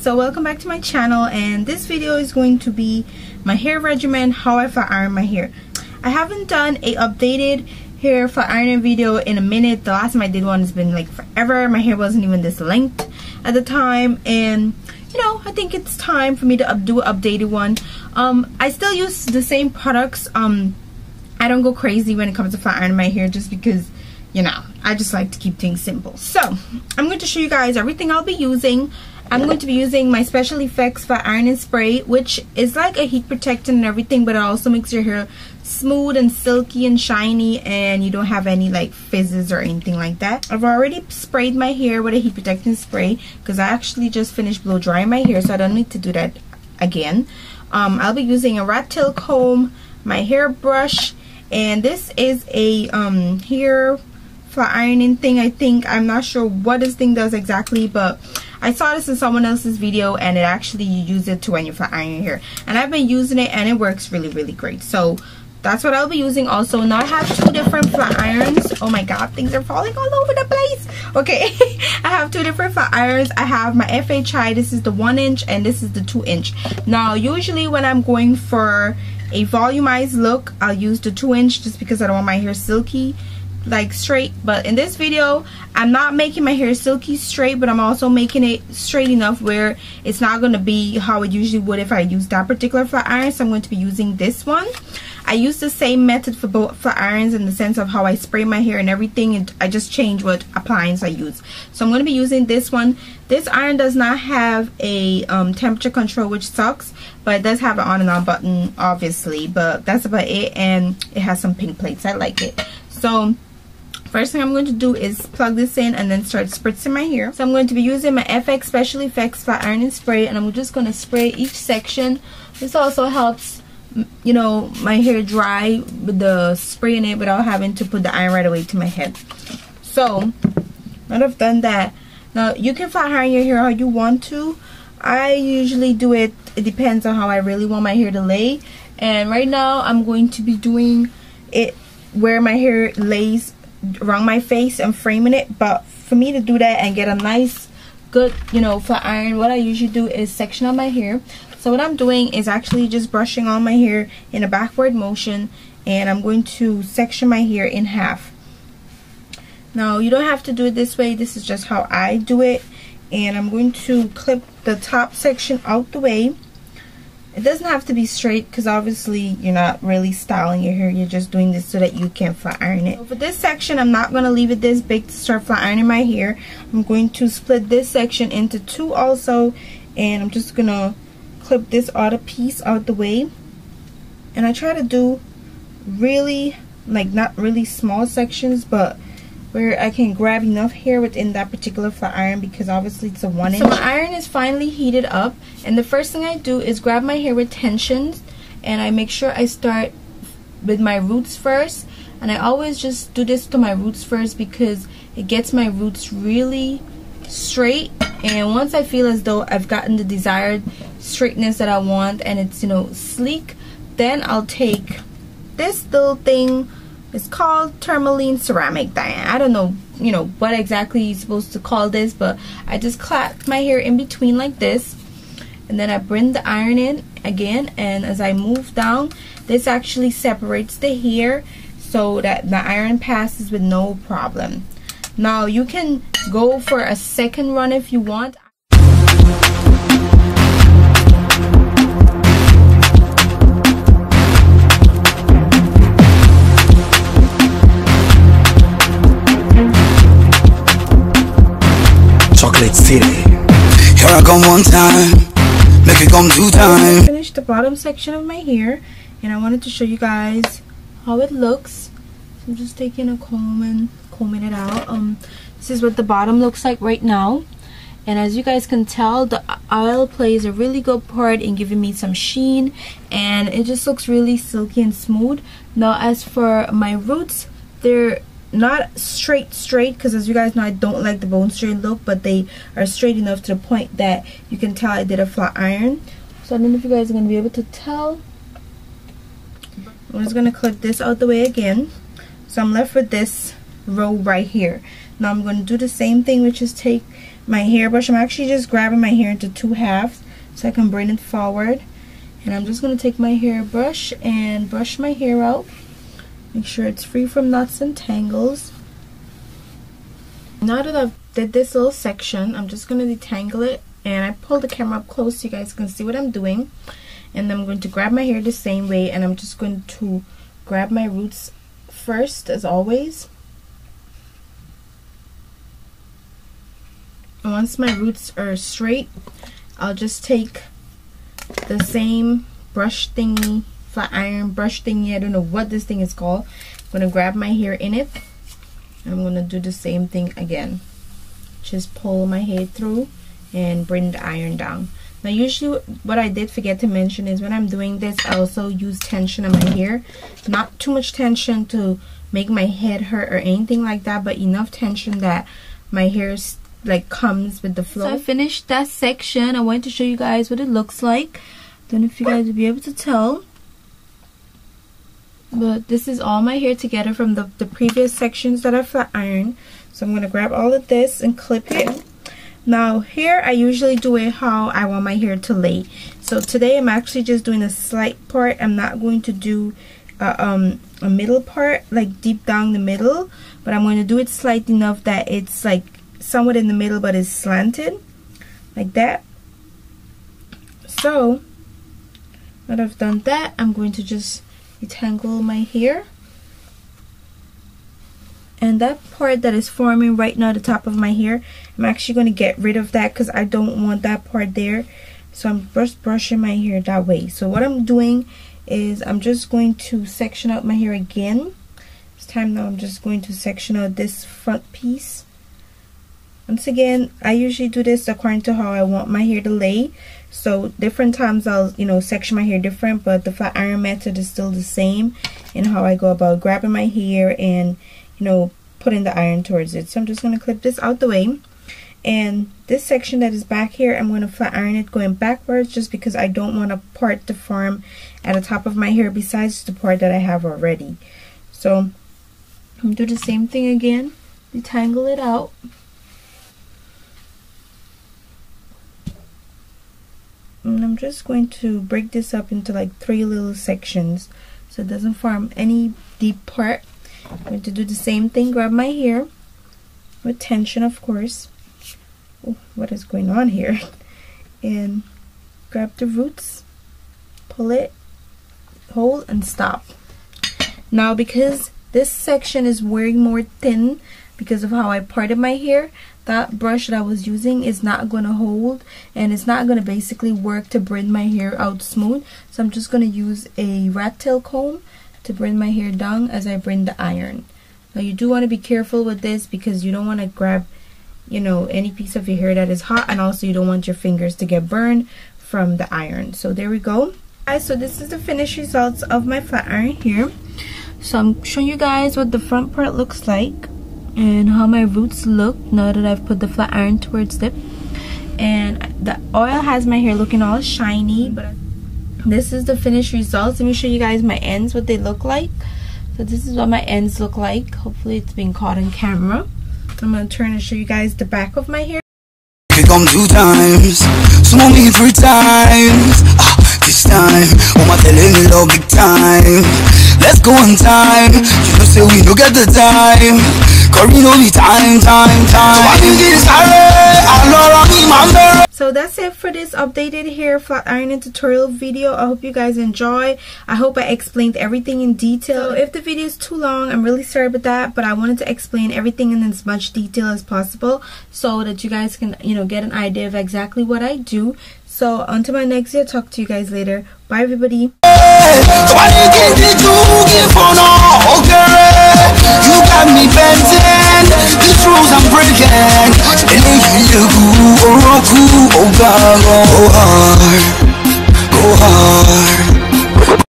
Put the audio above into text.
so welcome back to my channel, and this video is going to be my hair regimen, how I flat iron my hair. I haven't done a updated hair flat ironing video in a minute. The last time I did one has been like forever. My hair wasn't even this length at the time, and you know, I think it's time for me to do an updated one. I still use the same products. I don't go crazy when it comes to flat ironing my hair just because, you know, I just like to keep things simple. So I'm going to show you guys everything I'll be using. I'm going to be using my Special Effects flat ironing spray, which is like a heat protectant and everything, but it also makes your hair smooth and silky and shiny, and you don't have any like fizzes or anything like that. I've already sprayed my hair with a heat protectant spray because I actually just finished blow drying my hair, so I don't need to do that again. I'll be using a rat tail comb, my hair brush, and this is a hair flat ironing thing. I'm not sure what this thing does exactly, but I saw this in someone else's video, and it actually, you use it to when you flat iron your hair, and I've been using it and it works really great. So that's what I'll be using. Also, now I have two different flat irons. Oh my god, things are falling all over the place. Okay. I have two different flat irons. I have my FHI, this is the 1 inch, and this is the 2 inch. Now usually when I'm going for a volumized look, I'll use the 2 inch just because I don't want my hair silky like straight. But in this video, I'm not making my hair silky straight, but I'm also making it straight enough where it's not going to be how it usually would if I use that particular flat iron. So I'm going to be using this one. I use the same method for both flat irons in the sense of how I spray my hair and everything, and I just change what appliance I use. So I'm going to be using this one. This iron does not have a temperature control, which sucks, but it does have an on and off button obviously, but that's about it, and it has some pink plates. I like it. So first thing I'm going to do is plug this in and then start spritzing my hair. So I'm going to be using my FX Special Effects flat ironing spray, and I'm just going to spray each section. This also helps, you know, my hair dry with the spray in it without having to put the iron right away to my head. So now that I've done that, now you can flat iron your hair how you want to. I usually do it, it depends on how I really want my hair to lay, and right now I'm going to be doing it where my hair lays around my face and framing it. But for me to do that and get a nice good, you know, flat iron, what I usually do is section out my hair. So what I'm doing is actually just brushing on my hair in a backward motion, and I'm going to section my hair in half. Now you don't have to do it this way, this is just how I do it, and I'm going to clip the top section out the way. It doesn't have to be straight because obviously you're not really styling your hair, you're just doing this so that you can flat iron it. So for this section, I'm not going to leave it this big to start flat ironing my hair. I'm going to split this section into two also, and I'm just going to clip this outer piece out the way. And I try to do really, like, not really small sections, but where I can grab enough hair within that particular flat iron, because obviously it's a 1 inch. So my iron is finally heated up, and the first thing I do is grab my hair with tensions, and I make sure I start with my roots first. And I always just do this to my roots first because it gets my roots really straight, and once I feel as though I've gotten the desired straightness that I want and it's, you know, sleek, then I'll take this little thing. It's called tourmaline ceramic dye. I don't know, you know, what exactly you're supposed to call this, but I just clap my hair in between like this, and then I bring the iron in again, and as I move down, this actually separates the hair so that the iron passes with no problem. Now you can go for a second run if you want. Chocolate City. Here I come one time, make it come 2 times. I finished the bottom section of my hair, and I wanted to show you guys how it looks. So I'm just taking a comb and combing it out. This is what the bottom looks like right now, and as you guys can tell, the oil plays a really good part in giving me some sheen, and it just looks really silky and smooth. Now as for my roots, they're not straight because, as you guys know, I don't like the bone straight look, but they are straight enough to the point that you can tell I did a flat iron. So I don't know if you guys are going to be able to tell. I'm just going to clip this out the way again, so I'm left with this row right here. Now I'm going to do the same thing, which is take my hairbrush. I'm actually just grabbing my hair into 2 halves so I can bring it forward. And I'm just going to take my hairbrush and brush my hair out. Make sure it's free from knots and tangles. Now that I've did this little section, I'm just going to detangle it. And I pull the camera up close so you guys can see what I'm doing. And I'm going to grab my hair the same way, and I'm just going to grab my roots first, as always. And once my roots are straight, I'll just take the same brush thingy, flat iron brush thingy, I don't know what this thing is called. I'm going to grab my hair in it, and I'm going to do the same thing again. Just pull my hair through and bring the iron down. Now usually what I did forget to mention is when I'm doing this, I also use tension on my hair. Not too much tension to make my head hurt or anything like that, but enough tension that my hair like comes with the flow. So I finished that section. I wanted to show you guys what it looks like. Don't know if you guys will be able to tell, but this is all my hair together from the previous sections that I flat ironed. So I'm going to grab all of this and clip it. Now here I usually do it how I want my hair to lay. So today I'm actually just doing a slight part. I'm not going to do a middle part, like deep down the middle, but I'm going to do it slight enough that it's like somewhat in the middle but is slanted like that. So now that I've done that, I'm going to just detangle my hair. And that part that is forming right now at the top of my hair, I'm actually going to get rid of that because I don't want that part there. So I'm just brushing my hair that way. So what I'm doing is I'm just going to section out my hair again. This time now I'm just going to section out this front piece. Once again, I usually do this according to how I want my hair to lay. So different times I'll, section my hair different, but the flat iron method is still the same in how I go about grabbing my hair and putting the iron towards it. So I'm just going to clip this out the way, and this section that is back here, I'm going to flat iron it going backwards just because I don't want a part to form at the top of my hair besides the part that I have already. So I'm going to do the same thing again, detangle it out. And I'm just going to break this up into like 3 little sections so it doesn't form any deep part. I'm going to do the same thing, grab my hair with tension, of course. Oh, what is going on here? And grab the roots, pull it, hold, and stop. Now because this section is wearing more thin because of how I parted my hair, that brush that I was using is not going to hold, and it's not going to basically work to bring my hair out smooth. So I'm just going to use a rat tail comb to bring my hair down as I bring the iron. Now you do want to be careful with this because you don't want to grab any piece of your hair that is hot, and also you don't want your fingers to get burned from the iron. So there we go, guys. So this is the finished results of my flat iron hair. So I'm showing you guys what the front part looks like and how my roots look now that I've put the flat iron towards it. And the oil has my hair looking all shiny, but this is the finished results. Let me show you guys my ends, what they look like. So this is what my ends look like. Hopefully it's being caught on camera. I'm going to turn and show you guys the back of my hair. You come 2 times, so me 3 times. This time, my telling me love big time. Let's go on time. You know say we no get the time. Cause we know the time. So that's it for this updated hair flat ironing tutorial video. I hope you guys enjoy. I hope I explained everything in detail. So if the video is too long, I'm really sorry about that, but I wanted to explain everything in as much detail as possible so that you guys can get an idea of exactly what I do. So until my next video, talk to you guys later. Bye everybody. You got me bending, these rules I'm breaking.